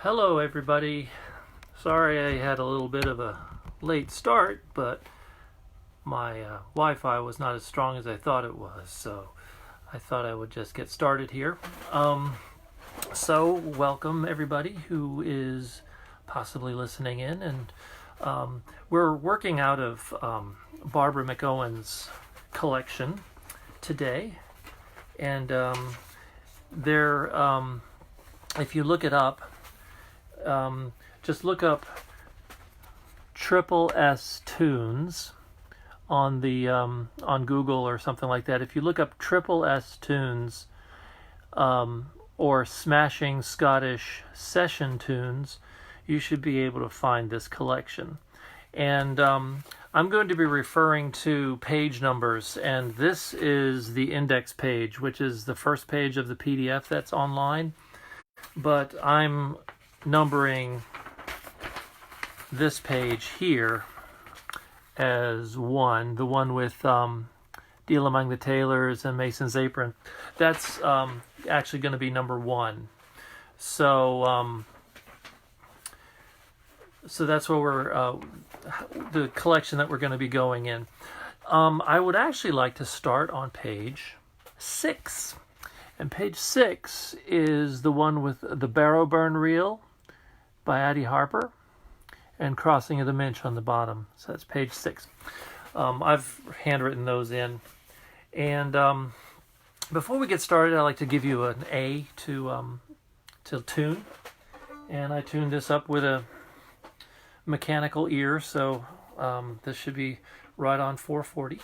Hello everybody. Sorry I had a little bit of a late start, but my Wi-Fi was not as strong as I thought it was, so I thought I would just get started here. So welcome everybody who is possibly listening in, and we're working out of Barbara McOwens' collection today, and if you look it up, just look up Triple S Tunes on the on Google or something like that. If you look up Triple S Tunes or Smashing Scottish Session Tunes, you should be able to find this collection. And I'm going to be referring to page numbers, and this is the index page, which is the first page of the PDF that's online. But I'm numbering this page here as one, the one with Deal Among the Tailors and Mason's Apron. That's actually going to be number one. So that's where we're the collection that we're going to be going in. I would actually like to start on page 6. And page 6 is the one with the Barrow Burn Reel by Addie Harper and Crossing of the Minch on the bottom. So that's page 6. I've handwritten those in. And before we get started, I'd like to give you an A to tune. And I tuned this up with a mechanical ear, so this should be right on 440.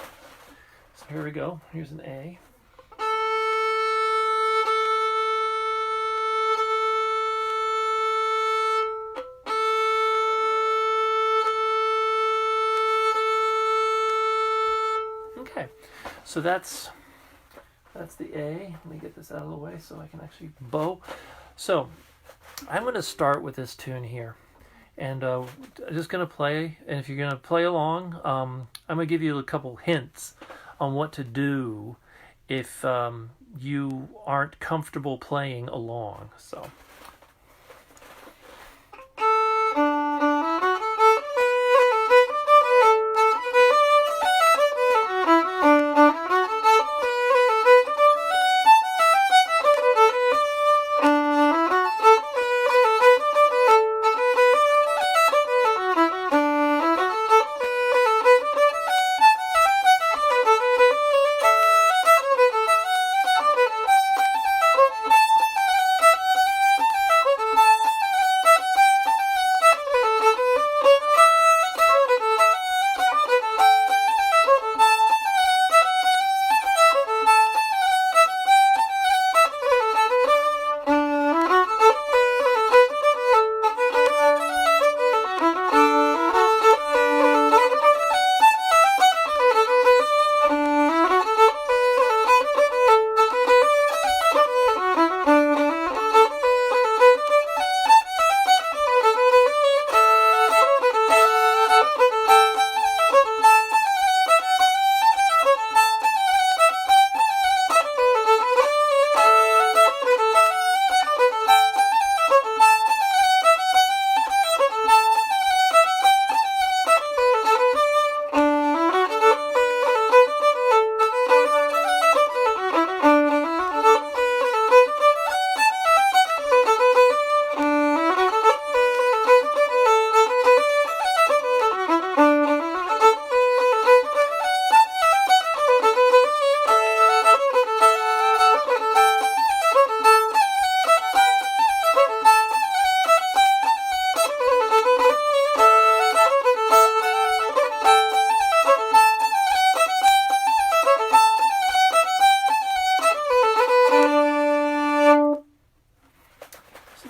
So here we go. Here's an A. Okay, so that's the A. Let me get this out of the way so I can actually bow. So I'm going to start with this tune here, and I'm just going to play. And if you're going to play along, I'm going to give you a couple hints on what to do if you aren't comfortable playing along. So.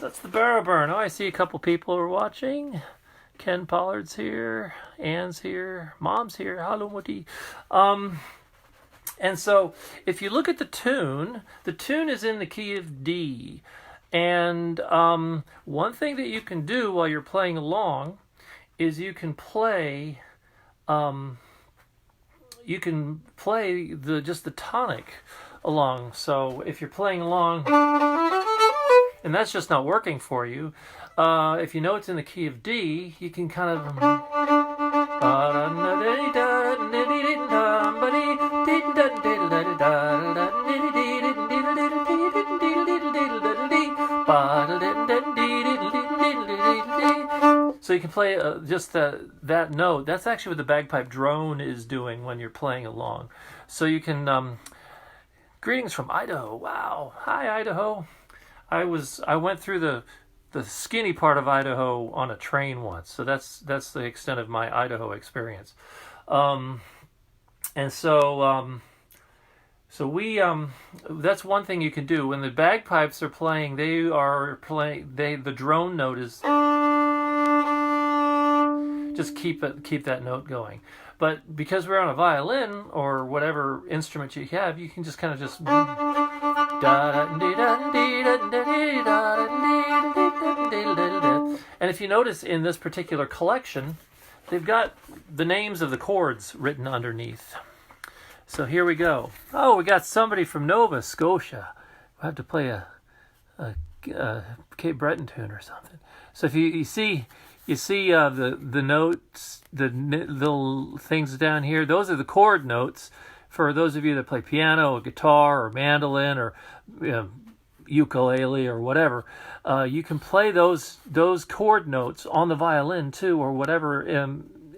That's the Barrow Burn. Oh, I see a couple people are watching. Ken Pollard's here. Ann's here. Mom's here. Hello, Mutti. And so, if you look at the tune is in the key of D. And one thing that you can do while you're playing along is you can play just the tonic along. So if you're playing along, and that's just not working for you, if you know it's in the key of D, you can kind of so you can play just that note. That's actually what the bagpipe drone is doing when you're playing along. So you can greetings from Idaho. Wow. Hi, Idaho. I went through the skinny part of Idaho on a train once. So that's the extent of my Idaho experience. And so we that's one thing you can do when the bagpipes are playing. The drone note is just keep that note going. But because we're on a violin or whatever instrument you have, you can just kind of just and if you notice in this particular collection, they've got the names of the chords written underneath. So here we go. Oh, we got somebody from Nova Scotia. We'll have to play a Cape Breton tune or something. So if you see the notes, the little things down here, those are the chord notes for those of you that play piano or guitar or mandolin or ukulele or whatever. You can play those chord notes on the violin too, or whatever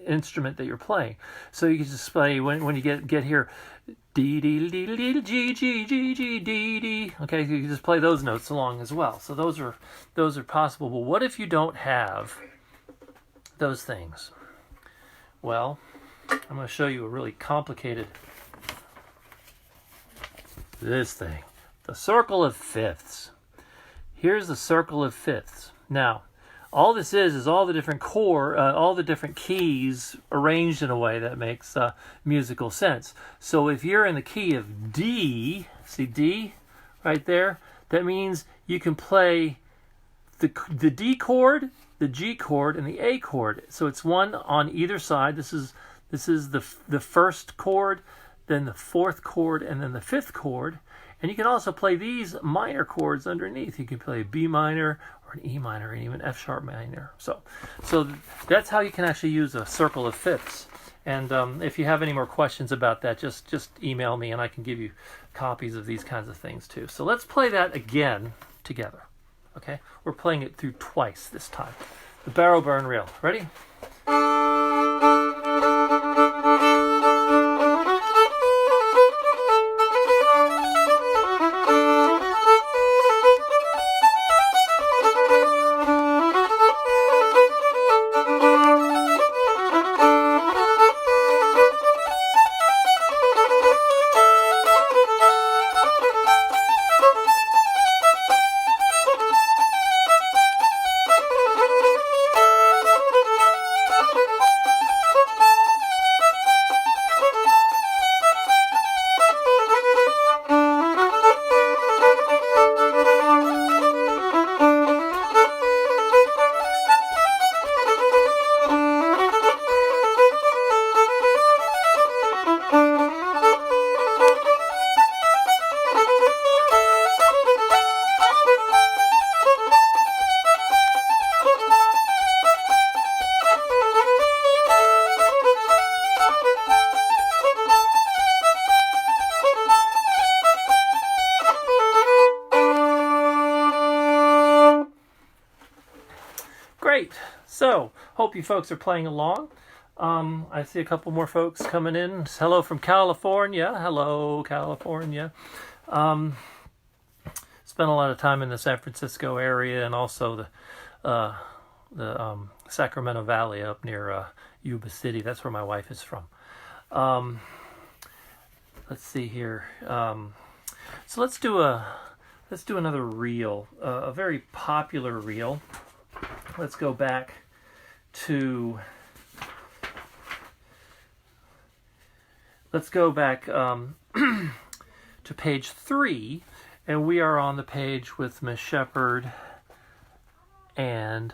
instrument that you're playing. So you can just play when you get here, D D D D G G G G D D. Okay, you can just play those notes along as well. So those are possible. But what if you don't have those things? Well, I'm going to show you a really complicated this thing, the circle of fifths. Here's the circle of fifths. Now, all this is all the different all the different keys arranged in a way that makes musical sense. So if you're in the key of D, see D right there? That means you can play the D chord, the G chord, and the A chord. So it's one on either side. This is the first chord, then the fourth chord, and then the fifth chord. And you can also play these minor chords underneath. You can play B minor or an E minor and even F sharp minor. So that's how you can actually use a circle of fifths. And if you have any more questions about that, just email me and I can give you copies of these kinds of things too. So let's play that again together. Okay? We're playing it through twice this time. The barrow burn reel. Ready? Great. So, hope you folks are playing along. I see a couple more folks coming in. Hello from California. Hello, California. Spent a lot of time in the San Francisco area and also the Sacramento Valley up near Yuba City. That's where my wife is from. Let's see here. So let's do another reel, a very popular reel. Let's go back to to page 3, and we are on the page with Miss Shepherd and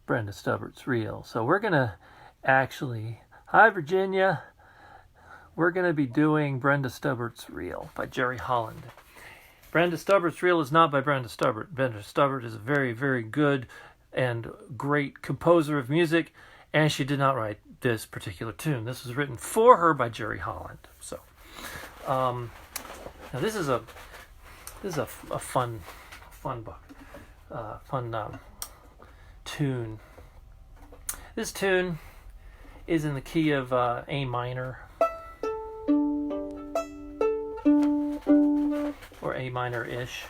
Brenda Stubbert's reel. So we're gonna actually, hi Virginia, we're gonna be doing Brenda Stubbert's reel by Jerry Holland. Brenda Stubbert's Reel is not by Brenda Stubbert. Brenda Stubbert is a very, very good and great composer of music, and she did not write this particular tune. This was written for her by Jerry Holland. So, now this is a fun book, tune. This tune is in the key of A minor, or A minor-ish.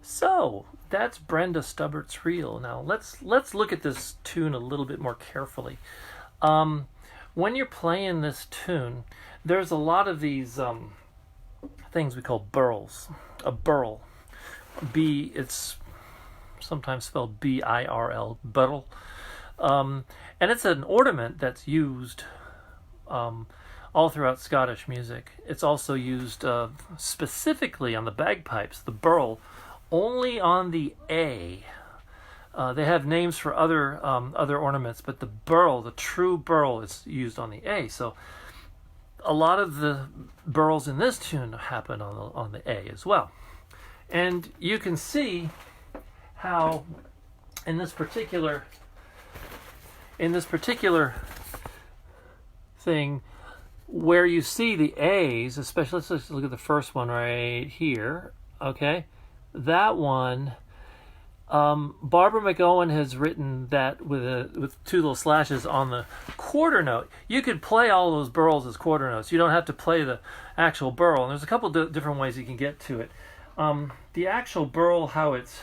So that's Brenda Stubbert's Reel. Now let's look at this tune a little bit more carefully. When you're playing this tune, there's a lot of these things we call burls. A burl, it's sometimes spelled B-I-R-L, burl, and it's an ornament that's used all throughout Scottish music. It's also used specifically on the bagpipes, the burl, only on the A. They have names for other ornaments, but the burl, the true burl, is used on the A. So a lot of the burls in this tune happen on the A as well. And you can see how in this particular thing, where you see the A's, especially, let's look at the first one right here, okay? That one, Barbara McOwens has written that with two little slashes on the quarter note. You could play all those burls as quarter notes. You don't have to play the actual burl. And there's a couple different ways you can get to it. The actual burl, how it's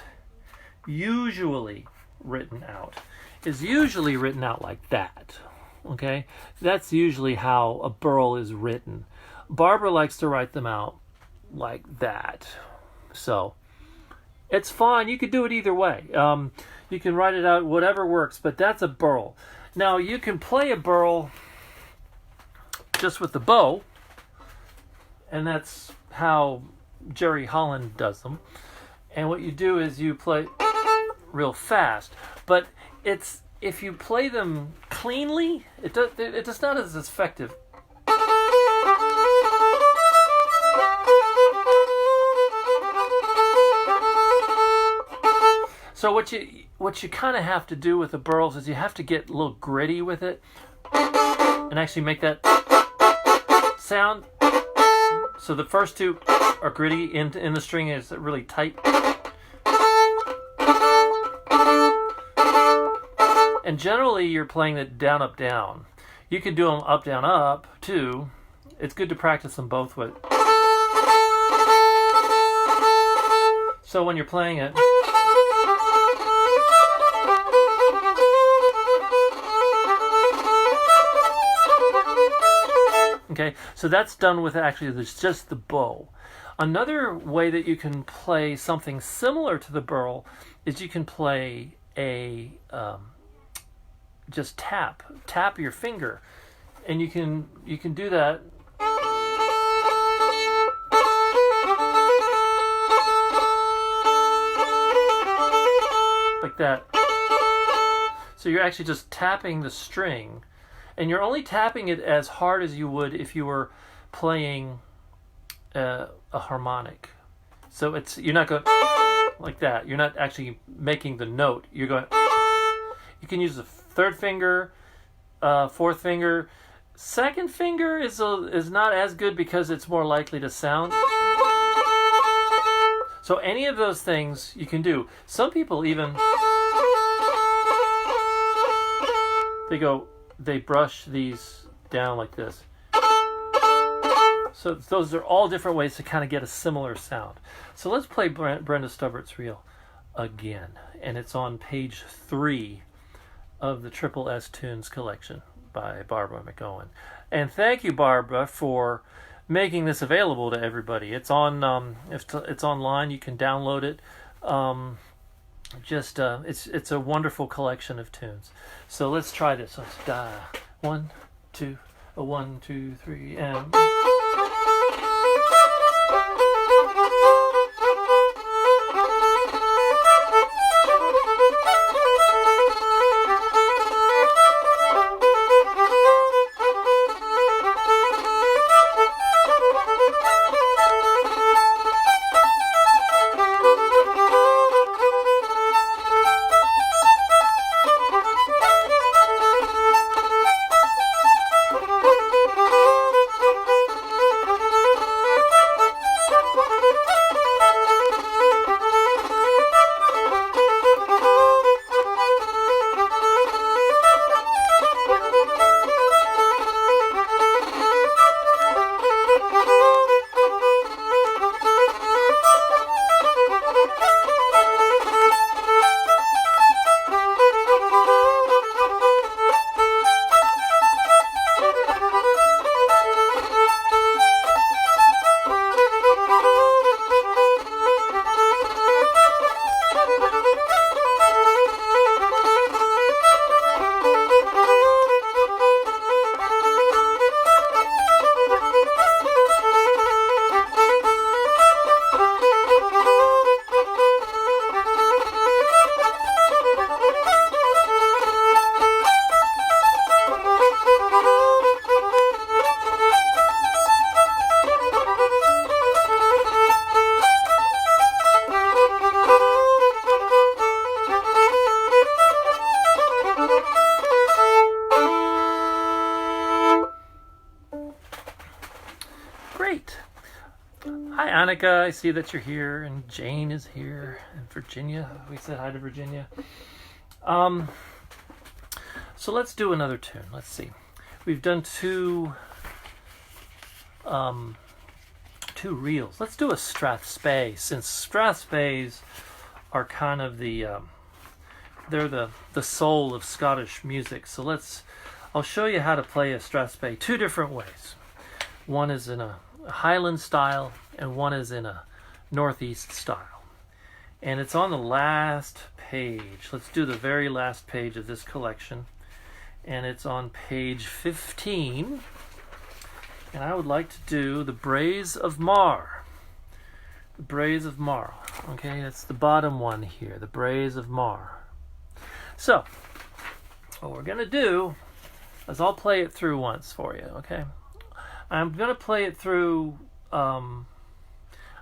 usually written out, is usually written out like that. Okay? That's usually how a burl is written. Barbara likes to write them out like that. So it's fine. You could do it either way. You can write it out, whatever works, but that's a burl. Now, you can play a burl just with the bow, and that's how Jerry Holland does them. And what you do is you play real fast, but if you play them cleanly, it's not as effective. So what you kind of have to do with the burls is you have to get a little gritty with it and actually make that sound. So the first two are gritty, in the string is really tight. And generally you're playing it down, up, down. You can do them up, down, up too. It's good to practice them both with. So when you're playing it, Okay, so that's done with actually just the bow. Another way that you can play something similar to the burl is you can play a just tap your finger, and you can do that like that. So you're actually just tapping the string, and you're only tapping it as hard as you would if you were playing a harmonic. So you're not going like that. You're not actually making the note. You're going. You can use the third finger, fourth finger. Second finger is not as good because it's more likely to sound. So any of those things you can do. Some people even they brush these down like this. So those are all different ways to kind of get a similar sound. So let's play Brenda Stubbert's Reel again. And it's on page 3 of the Triple S Tunes collection by Barbara McOwens. And thank you, Barbara, for making this available to everybody. It's on it's online. You can download it. It's a wonderful collection of tunes. So let's try this. Let's 1, 2, 1, 2, 3, and. Great. Hi, Annika. I see that you're here, and Jane is here, and Virginia. We said hi to Virginia. So let's do another tune. Let's see. We've done two reels. Let's do a Strathspey, since Strathspeys are kind of they're the soul of Scottish music. So I'll show you how to play a Strathspey 2 different ways. One is in a Highland style, and one is in a Northeast style. And it's on the last page. Let's do the very last page of this collection. And it's on page 15. And I would like to do the Braes of Mar. The Braes of Mar. Okay, that's the bottom one here. The Braes of Mar. So, what we're going to do is I'll play it through once for you, okay? I'm going to play it through, I'm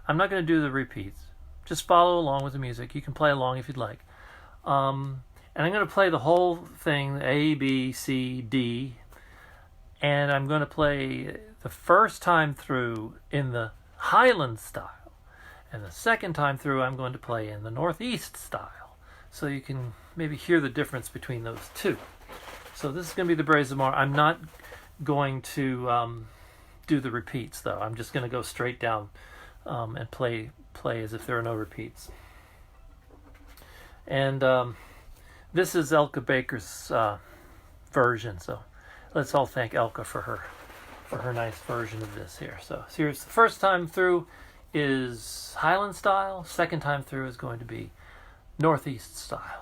not going to do the repeats. Just follow along with the music. You can play along if you'd like. And I'm going to play the whole thing, A, B, C, D. And I'm going to play the first time through in the Highland style. And the second time through I'm going to play in the Northeast style. So you can maybe hear the difference between those two. So this is going to be the Braes of Mar. I'm not going to do the repeats, though. I'm just going to go straight down and play as if there are no repeats. And this is Elka Baker's version, so let's all thank Elka for her for her nice version of this here. So here's the first time through is Highland style. Second time through is going to be Northeast style.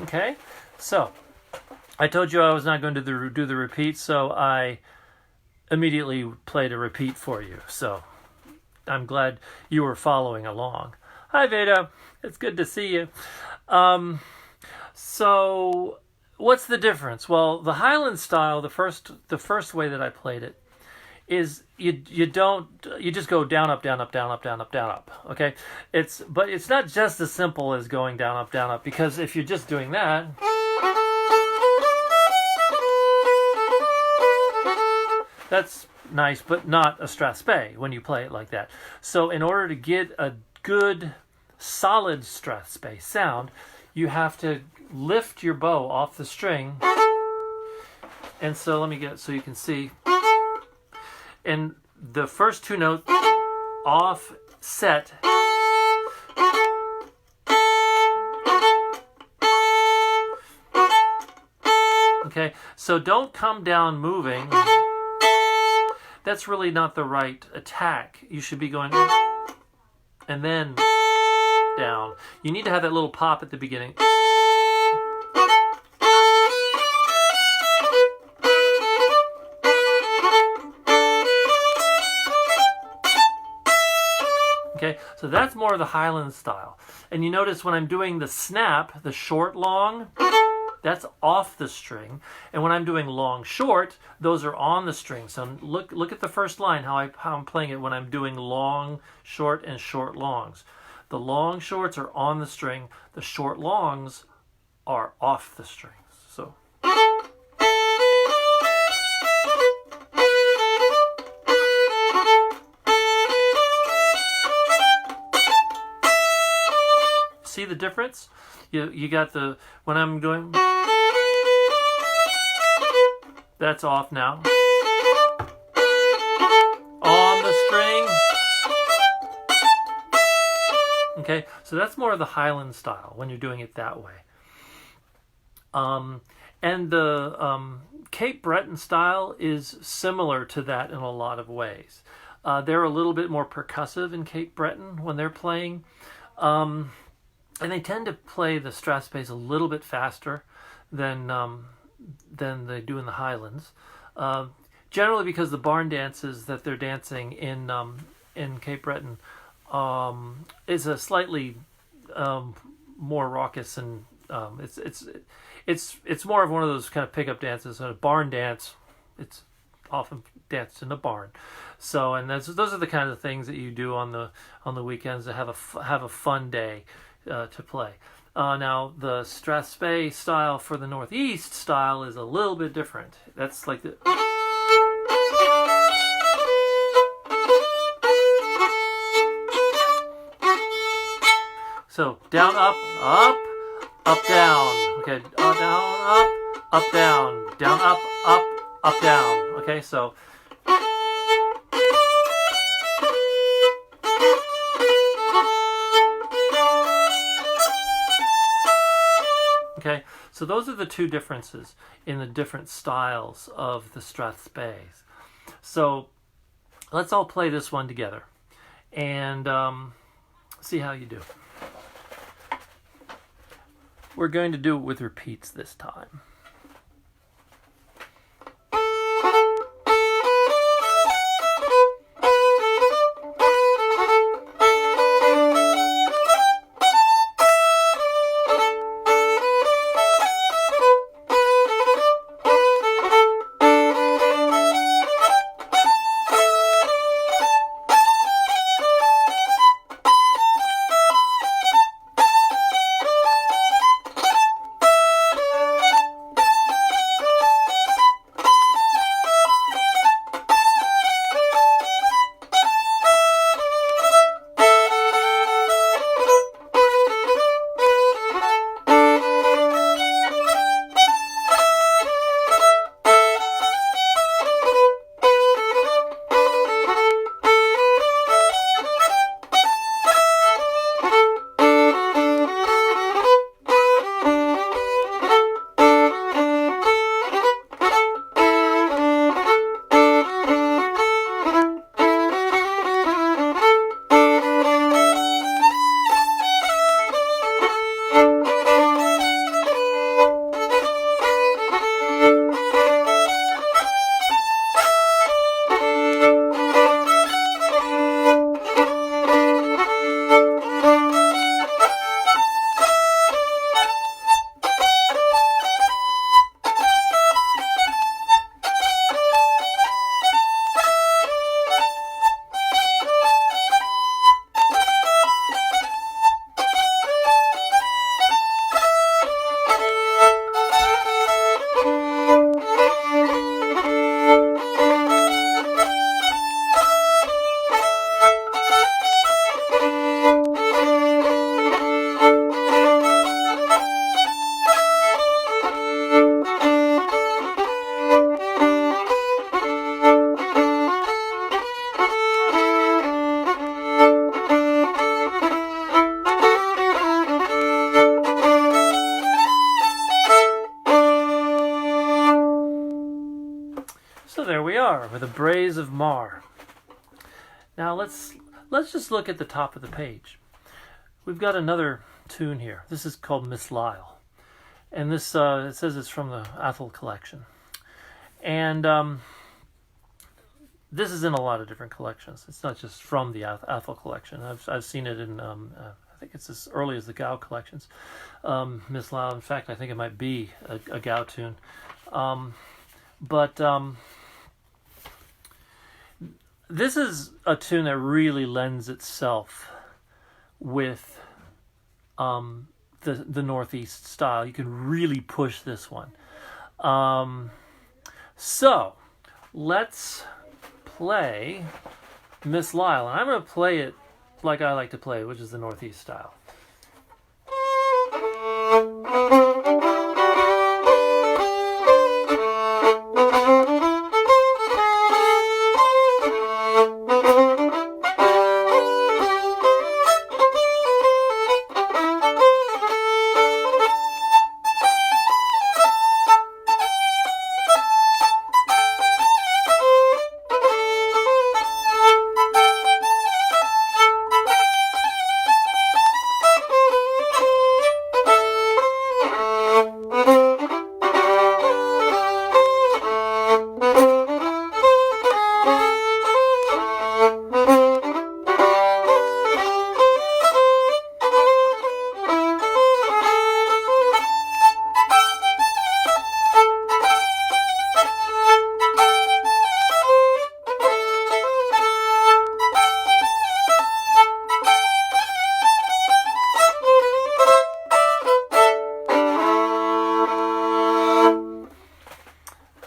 Okay, so I told you I was not going to do the repeat, so I immediately played a repeat for you. So I'm glad you were following along. Hi, Veda. It's good to see you. So what's the difference? Well, the Highland style, the first way that I played it, is you just go down up down up down up down up down up. Okay, but it's not just as simple as going down up, because if you're just doing that, that's nice, but not a Strathspey when you play it like that. So in order to get a good solid Strathspey sound, you have to lift your bow off the string. And so let me get it so you can see. And the first two notes offset. Okay, so don't come down moving. That's really not the right attack. You should be going and then down. You need to have that little pop at the beginning. Okay, so that's more of the Highland style. And you notice when I'm doing the snap, the short long, that's off the string. And when I'm doing long short, those are on the string. So look at the first line, how I'm playing it when I'm doing long short and short longs. The long shorts are on the string, the short longs are off the strings. So see the difference? You got the, when I'm doing, that's off now. On the string. Okay, so that's more of the Highland style when you're doing it that way. And the Cape Breton style is similar to that in a lot of ways. They're a little bit more percussive in Cape Breton when they're playing. And they tend to play the Strathspeys a little bit faster than they do in the Highlands. Generally because the barn dances that they're dancing in Cape Breton is a slightly more raucous, and it's more of one of those kind of pickup dances. A barn dance, it's often danced in a barn. So, and those are the kind of things that you do on the weekends to have a fun day to play. Now the Strathspey style for the Northeast style is a little bit different. That's like the so down up up up down. Okay, down up down up down. Okay, so So those are the two differences in the different styles of the Strathspeys. So let's all play this one together and see how you do. We're going to do it with repeats this time. So there we are with a Braes of Mar. Now let's just look at the top of the page. We've got another tune here. This is called Miss Lyle, and this it says it's from the Athol collection, and this is in a lot of different collections. It's not just from the Athol collection. I've seen it in I think it's as early as the Gow collections. Miss Lyle. In fact, I think it might be a Gow tune, but. This is a tune that really lends itself with the Northeast style. You can really push this one. So let's play Miss Lyle. And I'm going to play it like I like to play it, which is the Northeast style.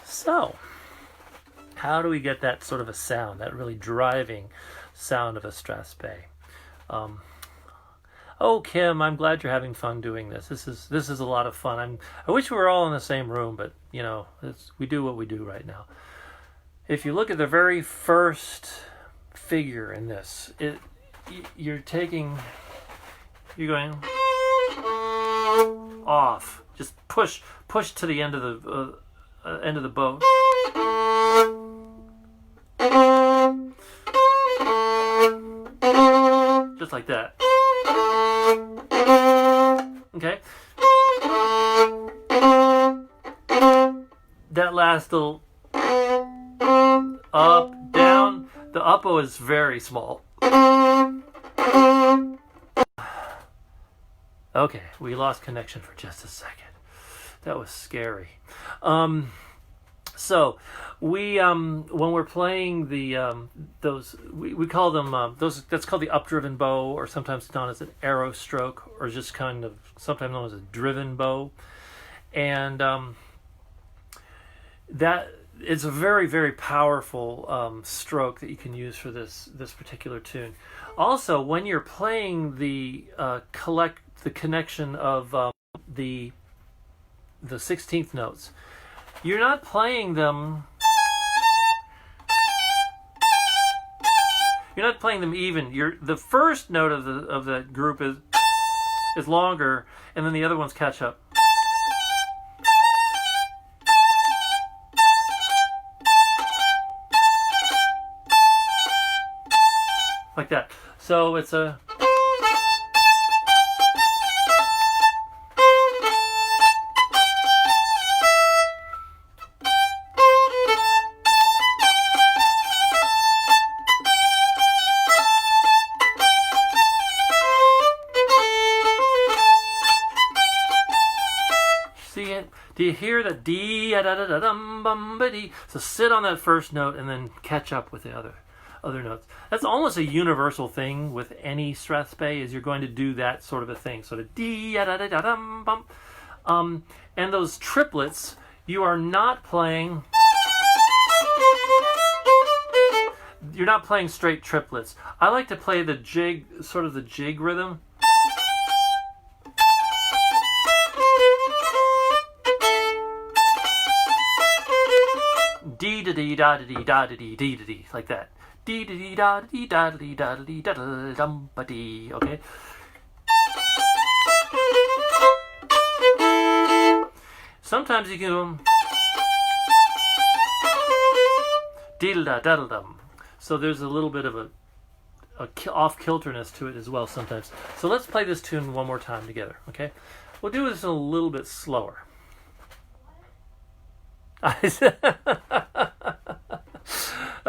So, how do we get that sort of a sound, that really driving sound of a Strathspey? Oh, Kim, I'm glad you're having fun doing this. This is a lot of fun. I wish we were all in the same room, but you know, we do what we do right now. If you look at the very first figure in this, you're going off. Just push to the end of the bow. Just like that. Okay. That last little up, down. The up bow is very small. Okay, we lost connection for just a second. That was scary. So we when we're playing the those we call them those, that's called the updriven bow, or sometimes known as an arrow stroke, or just kind of sometimes known as a driven bow, and that it's a very, very powerful stroke that you can use for this particular tune. Also, when you're playing the connection of the 16th notes, you're not playing them. You're not playing them even. The first note of the group is longer, and then the other ones catch up. Like that. So it's a. See it? Do you hear that dee da da da dum bum ba dee? So sit on that first note and then catch up with the other notes. That's almost a universal thing with any Strathspey, is you're going to do that sort of a thing. Sort of dee da da da dum bum. And those triplets, you are not playing. You're not playing straight triplets. I like to play the jig, sort of the jig rhythm. Dee da dee da da dee da da dee dee da dee, like that. Dee da dee da dee da da dee da da dee da da dum ba dee. Okay. Sometimes you can go dee da da da dum. So there's a little bit of a off-kilterness to it as well sometimes. So let's play this tune one more time together. Okay. We'll do this a little bit slower.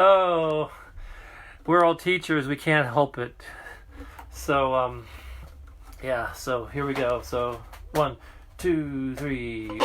Oh, we're all teachers, we can't help it. So yeah, so here we go. So 1, 2, 3.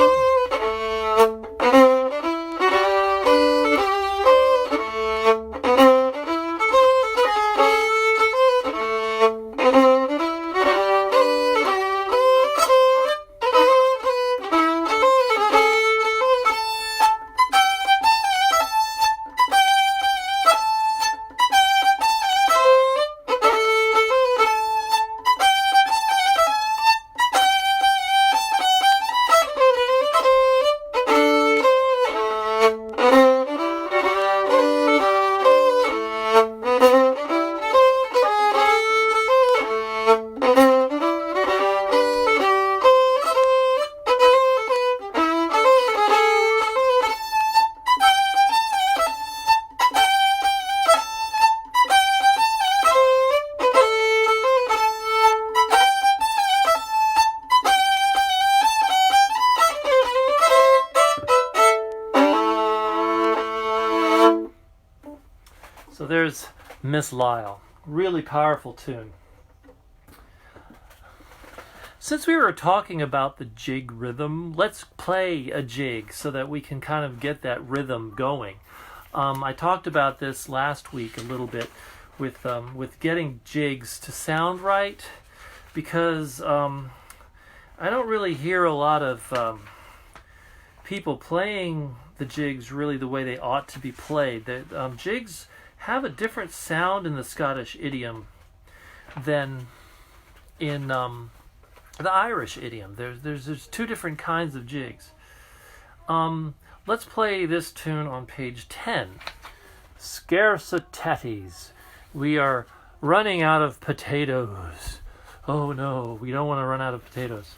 So there's Miss Lyle. Really powerful tune. Since we were talking about the jig rhythm, let's play a jig so that we can kind of get that rhythm going. I talked about this last week a little bit with getting jigs to sound right, because I don't really hear a lot of people playing the jigs really the way they ought to be played. The jigs have a different sound in the Scottish idiom than in the Irish idiom. There's two different kinds of jigs. Let's play this tune on page 10. Scarcitates. We are running out of potatoes. Oh no, we don't want to run out of potatoes.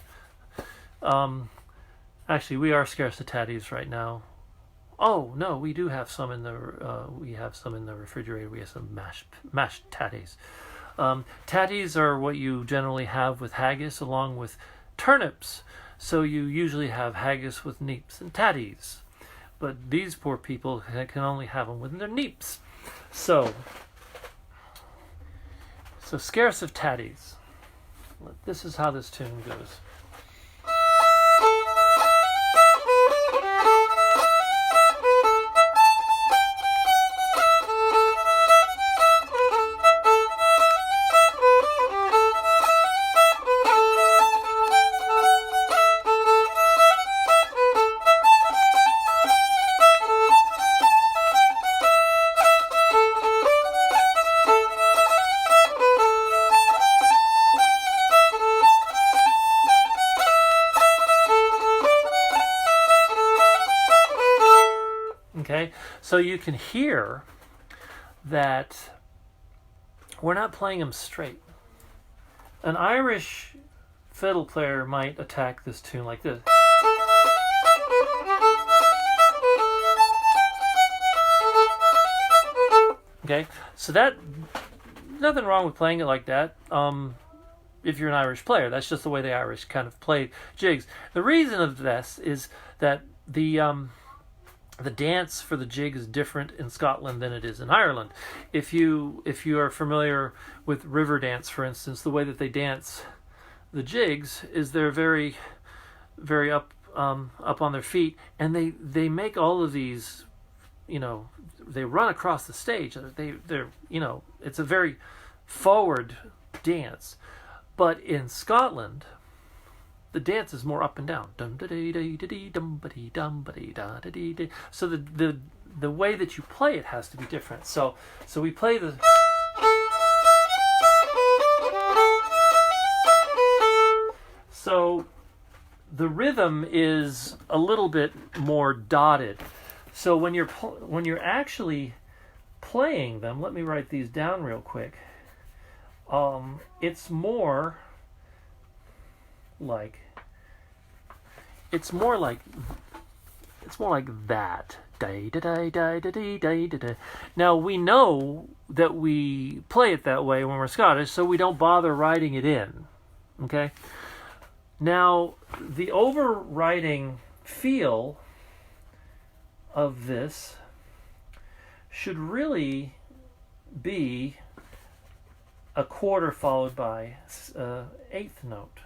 Actually, we are scarce of tatties right now. Oh no, we do have some in the we have some in the refrigerator. We have some mashed tatties. Tatties are what you generally have with haggis along with turnips. So you usually have haggis with neeps and tatties. But these poor people can only have them with their neeps. So scarce of tatties. This is how this tune goes. Okay, so you can hear that we're not playing them straight. An Irish fiddle player might attack this tune like this. Okay, so that, nothing wrong with playing it like that. If you're an Irish player, that's just the way the Irish kind of play jigs. The reason of this is that the dance for the jig is different in Scotland than it is in Ireland. If you are familiar with river dance, for instance, the way that they dance the jigs is they're very, very up on their feet, and they make all of these, they run across the stage. They're it's a very forward dance, but in Scotland, the dance is more up and down. So the way that you play it has to be different. So we play the. So the rhythm is a little bit more dotted. So when you're actually playing them, let me write these down real quick. It's more like that. Now we know that we play it that way when we're Scottish, so we don't bother writing it in. Okay? Now the overriding feel of this should really be a quarter followed by eighth note.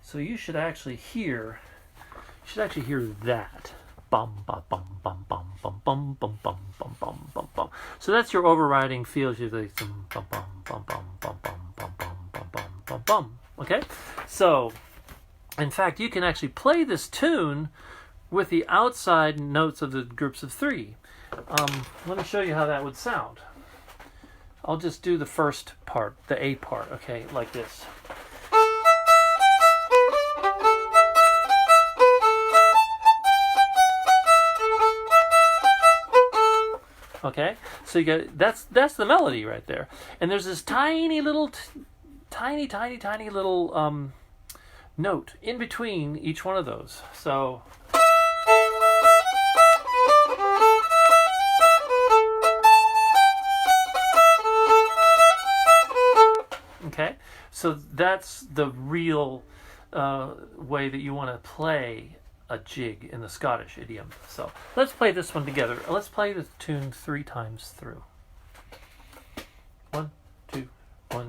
So you should actually hear that. Bum bum bum bum bum bum bum bum bum bum bum bum bum. So that's your overriding feel. You like bum bum bum bum bum bum bum bum bum bum bum. Okay? So in fact, you can actually play this tune with the outside notes of the groups of three. Let me show you how that would sound. I'll just do the first part, the A part, okay, like this. Okay, so you get that's the melody right there, and there's this tiny little note in between each one of those. So okay, so that's the real way that you want to play a jig in the Scottish idiom. So let's play this one together. Let's play the tune 3 times through. 1, 2, 1.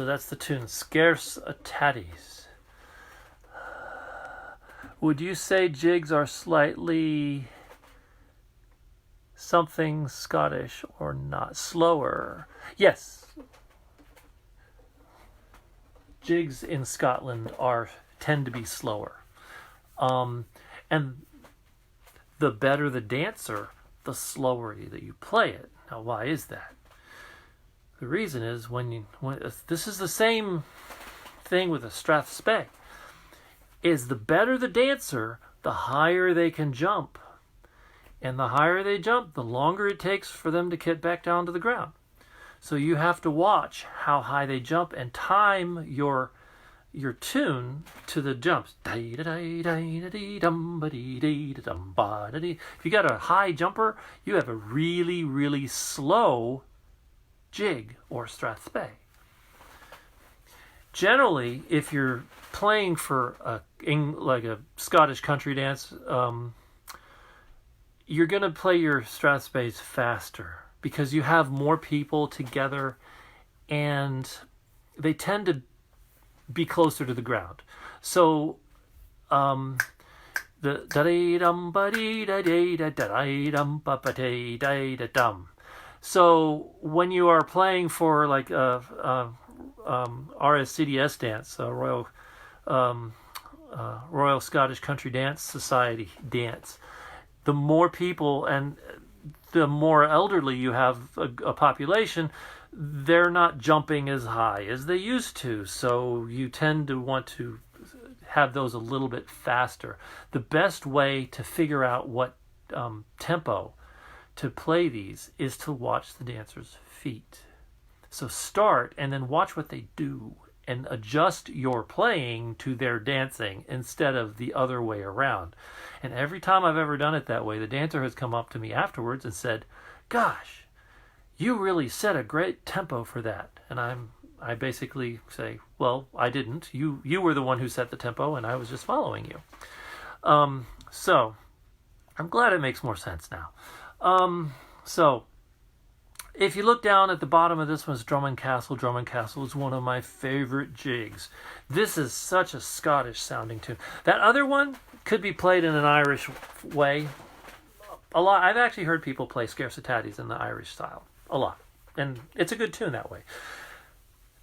that's the tune, Scarce a Tatties. Would you say jigs are slightly something Scottish or not? Slower? Yes. Jigs in Scotland tend to be slower. And the better the dancer, the slower that you play it. Now, why is that? The reason is when this is the same thing with a Strathspey. Is the better the dancer, the higher they can jump. And the higher they jump, the longer it takes for them to get back down to the ground. So you have to watch how high they jump and time your tune to the jumps. If you got a high jumper, you have a really, really slow jig or Strathspey. Generally, if you're playing for like a Scottish country dance, you're going to play your Strathspeys faster because you have more people together and they tend to be closer to the ground. So so when you are playing for like RSCDS dance, Royal Scottish Country Dance Society dance, the more people and the more elderly you have a population, they're not jumping as high as they used to. So you tend to want to have those a little bit faster. The best way to figure out what tempo to play these is to watch the dancer's feet. So start and then watch what they do and adjust your playing to their dancing instead of the other way around. And every time I've ever done it that way, the dancer has come up to me afterwards and said, "Gosh, you really set a great tempo for that." And I basically say, "Well, I didn't. You were the one who set the tempo and I was just following you." So I'm glad it makes more sense now. So if you look down at the bottom of this one's Drummond Castle. Drummond Castle is one of my favorite jigs. This is such a Scottish sounding tune. That other one could be played in an Irish way. A lot. I've actually heard people play Scarce a Tatties in the Irish style. A lot. And it's a good tune that way.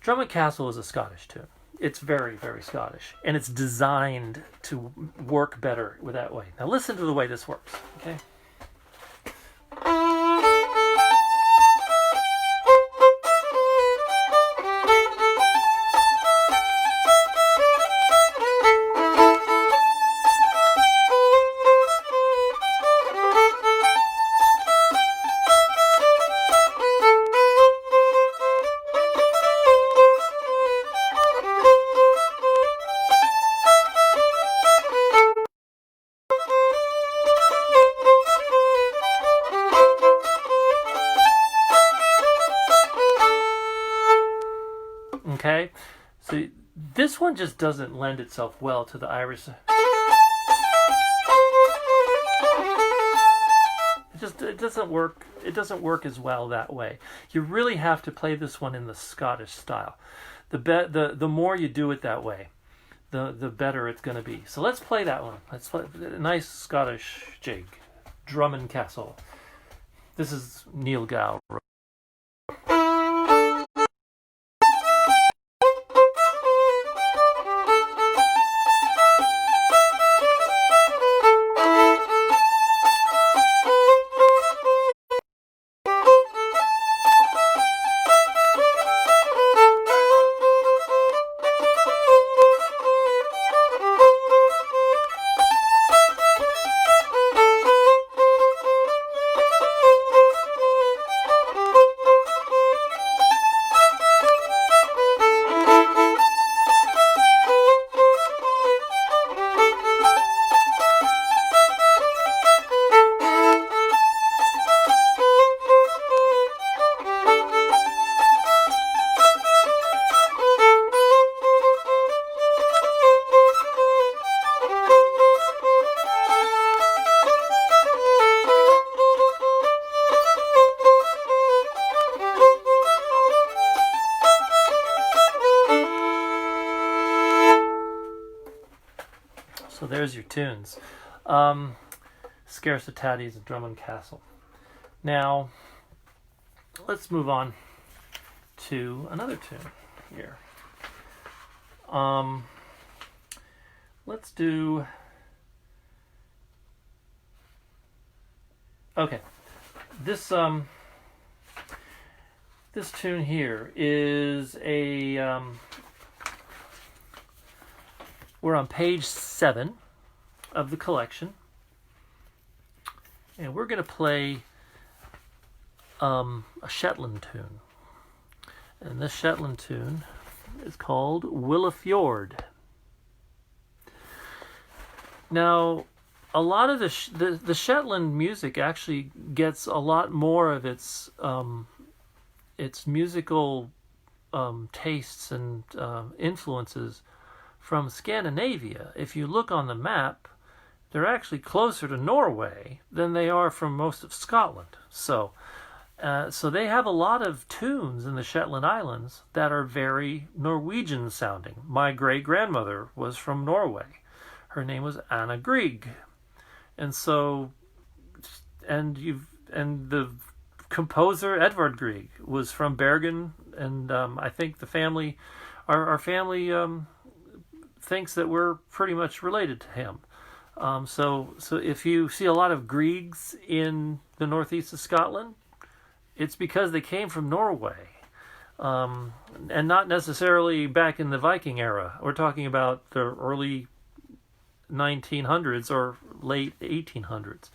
Drummond Castle is a Scottish tune. It's very, very Scottish. And it's designed to work better with that way. Now listen to the way this works. Okay? Okay, so this one just doesn't lend itself well to the Irish. It doesn't work. It doesn't work as well that way. You really have to play this one in the Scottish style. The more you do it that way, the better it's going to be. So let's play that one. Let's play a nice Scottish jig, Drummond Castle. This is Neil Gow. tunes. Scarcitatis of Drummond Castle. Now, let's move on to another tune here. Let's do... Okay. This tune here is a... we're on page 7 of the collection. And we're going to play a Shetland tune. And this Shetland tune is called Williamsburg. Now, a lot of the Shetland music actually gets a lot more of its musical tastes and influences from Scandinavia. If you look on the map, they're actually closer to Norway than they are from most of Scotland. So they have a lot of tunes in the Shetland Islands that are very Norwegian sounding. My great-grandmother was from Norway. Her name was Anna Grieg. And so, and the composer Edvard Grieg was from Bergen, and I think the family, our family thinks that we're pretty much related to him. So if you see a lot of Griegs in the northeast of Scotland, it's because they came from Norway, and not necessarily back in the Viking era. We're talking about the early 1900s or late 1800s.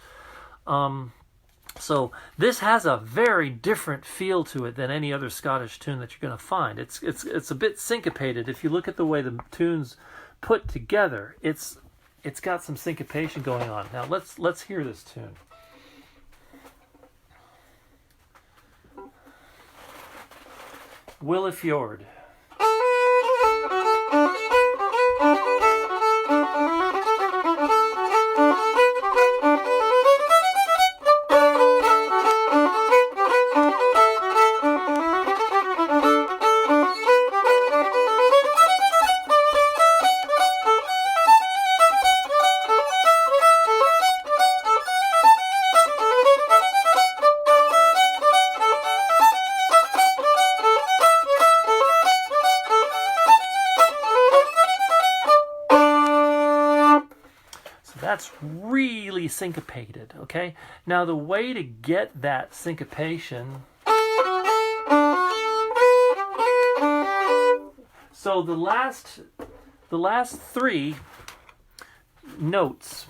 So this has a very different feel to it than any other Scottish tune that you're going to find. It's a bit syncopated. If you look at the way the tune's put together, it's got some syncopation going on. Now let's hear this tune. Williamsburg. That's really syncopated, okay? Now the way to get that syncopation... So the last 3 notes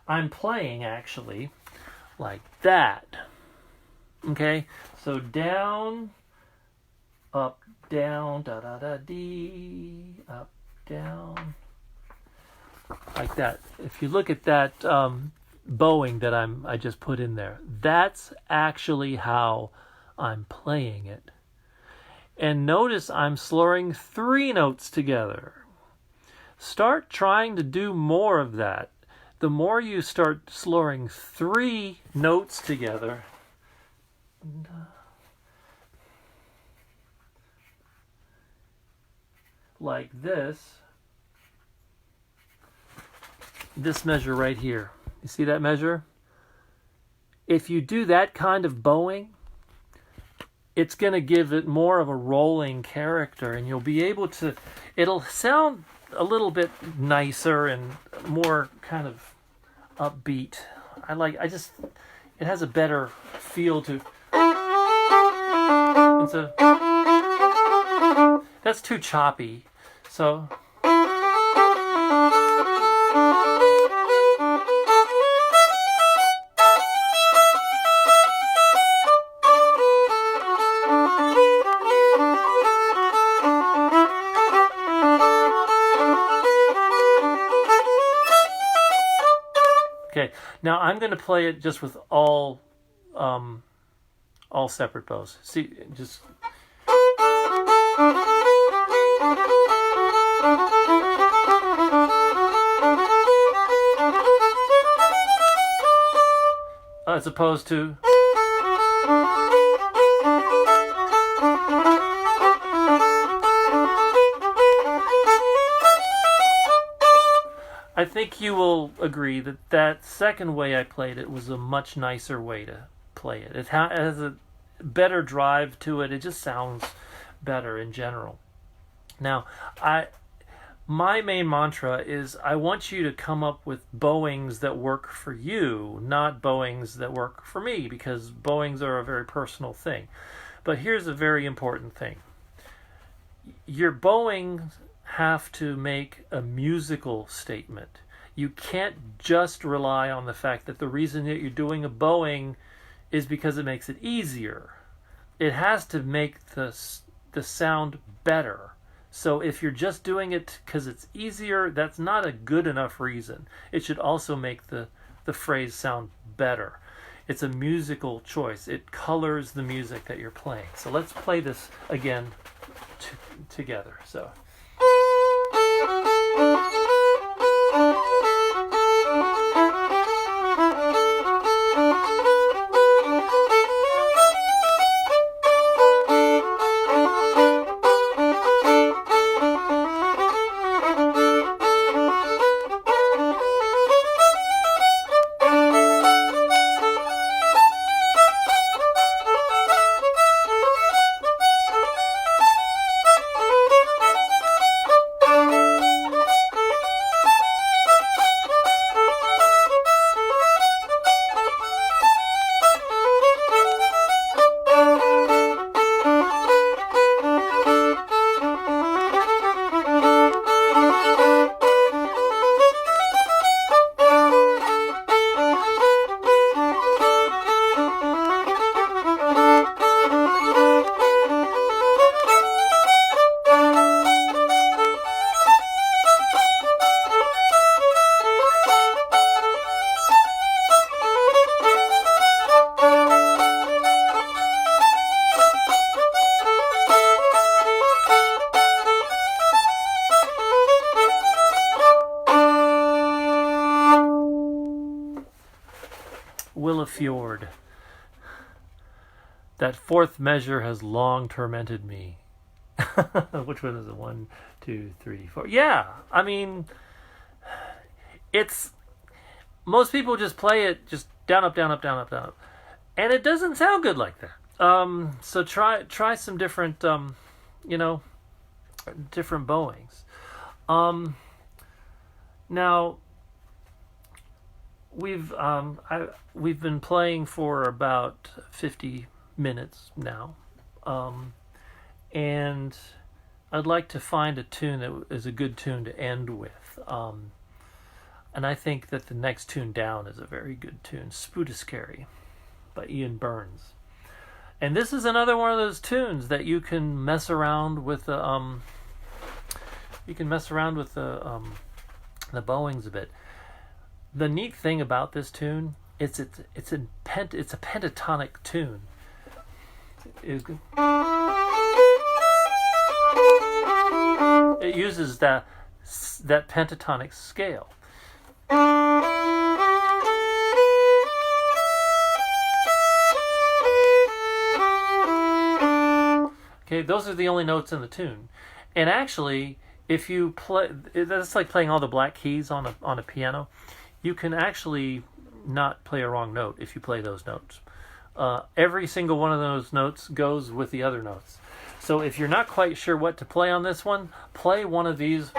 I'm playing actually like that, okay? So down, up, down, da da da dee, up, down, like that. If you look at that bowing that I just put in there, that's actually how I'm playing it. And notice I'm slurring 3 notes together. Start trying to do more of that. The more you start slurring 3 notes together, like this measure right here. You see that measure? If you do that kind of bowing, it's going to give it more of a rolling character, and you'll be able to, it'll sound a little bit nicer and more kind of upbeat. It has a better feel to, that's too choppy. So, okay, now I'm going to play it just with all separate bows. See, just... as opposed to... I think you will agree that that second way I played it was a much nicer way to play it. It has a better drive to it. It just sounds better in general. Now, my main mantra is I want you to come up with bowings that work for you, not bowings that work for me, because bowings are a very personal thing. But here's a very important thing. Your bowings have to make a musical statement. You can't just rely on the fact that the reason that you're doing a bowing is because it makes it easier. It has to make the sound better. So if you're just doing it because it's easier, that's not a good enough reason. It should also make the phrase sound better. It's a musical choice. It colors the music that you're playing. So let's play this again together. So. Williamsburg. That fourth measure has long tormented me. Which one is it? 1, 2, 3, 4. Yeah, I mean, it's most people just play it just down, up, down, up, down, up, down, up, and it doesn't sound good like that. So try some different, different bowings. Now we've been playing for about 50 minutes now, and I'd like to find a tune that is a good tune to end with. And I think that the next tune down is a very good tune, Spoodiscary by Ian Burns. And this is another one of those tunes that you can mess around with the bowings a bit. The neat thing about this tune, it's a pentatonic tune. It uses that pentatonic scale. Okay, those are the only notes in the tune. And actually, if you play, that's like playing all the black keys on a piano. You can actually not play a wrong note if you play those notes. Every single one of those notes goes with the other notes. So if you're not quite sure what to play on this one, play one of these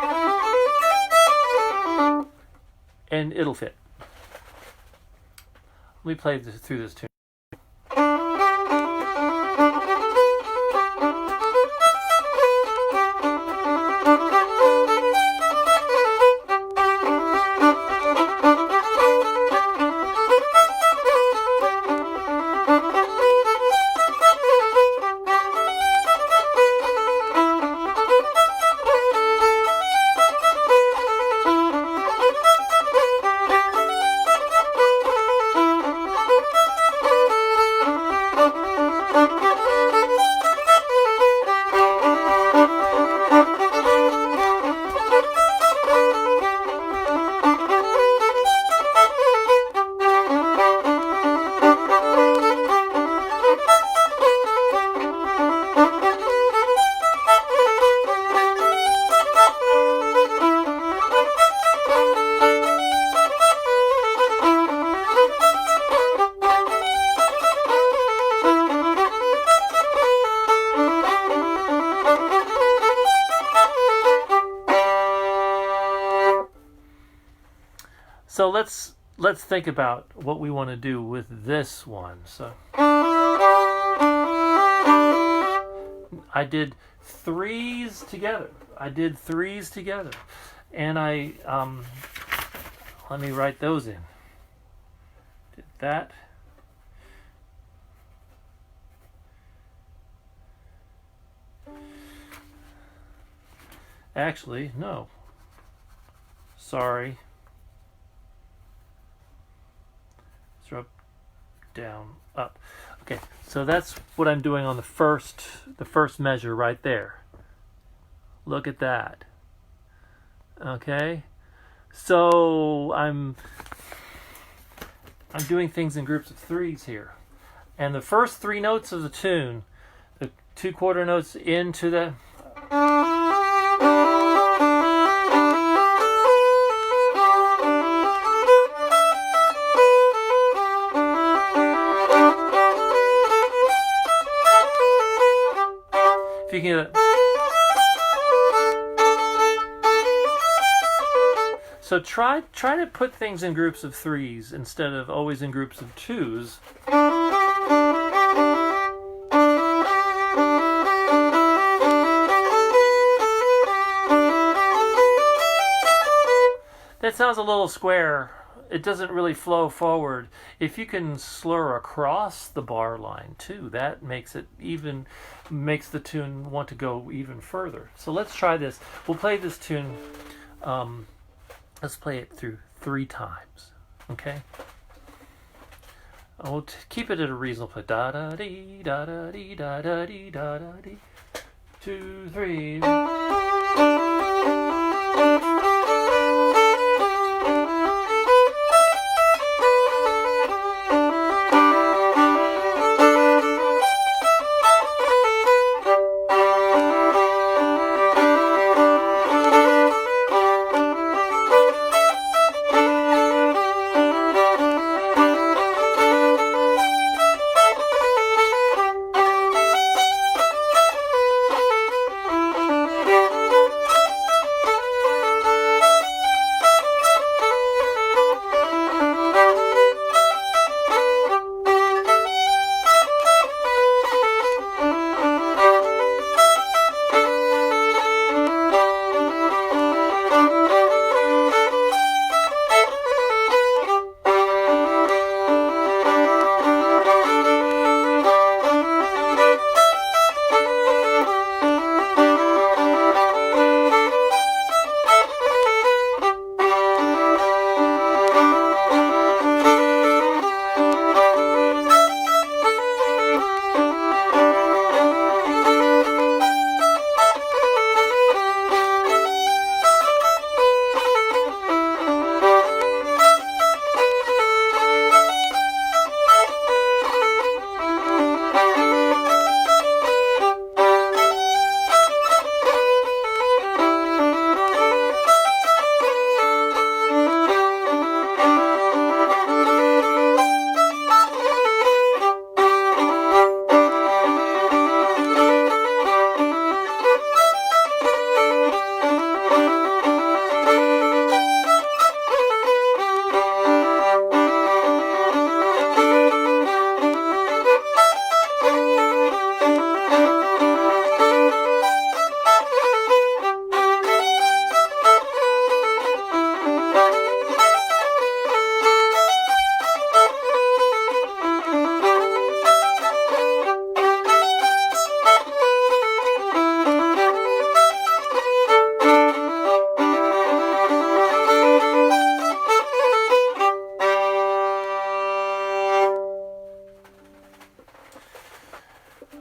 and it'll fit. Let me play through this tune. So let's think about what we want to do with this one. So I did threes together. And I let me write those in. Did that. Actually, no. Sorry. It's up, down, up. Okay, so that's what I'm doing on the first measure right there. Look at that. Okay, so I'm doing things in groups of threes here, and the first three notes of the tune, the 2/4 notes into the if you can get it. So try to put things in groups of threes instead of always in groups of twos. That sounds a little square. It doesn't really flow forward. If you can slur across the bar line too, that makes the tune want to go even further. So let's try this. We'll play this tune. Let's play it through 3 times, okay? We'll keep it at a reasonable play. Da da dee da da dee da da dee da da dee. 2, 3.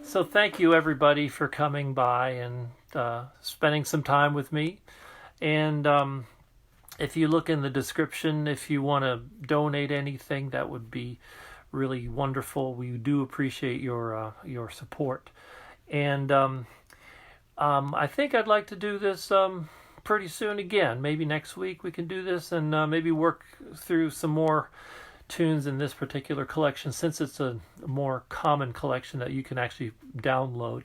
So thank you everybody for coming by and spending some time with me. And if you look in the description, if you want to donate anything, that would be really wonderful. We do appreciate your support. And I think I'd like to do this pretty soon again. Maybe next week we can do this and maybe work through some more tunes in this particular collection, since it's a more common collection that you can actually download.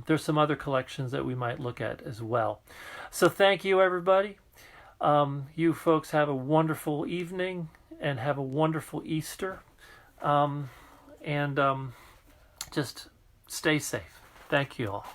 There's some other collections that we might look at as well. So thank you everybody. You folks have a wonderful evening and have a wonderful Easter. And just stay safe. Thank you all.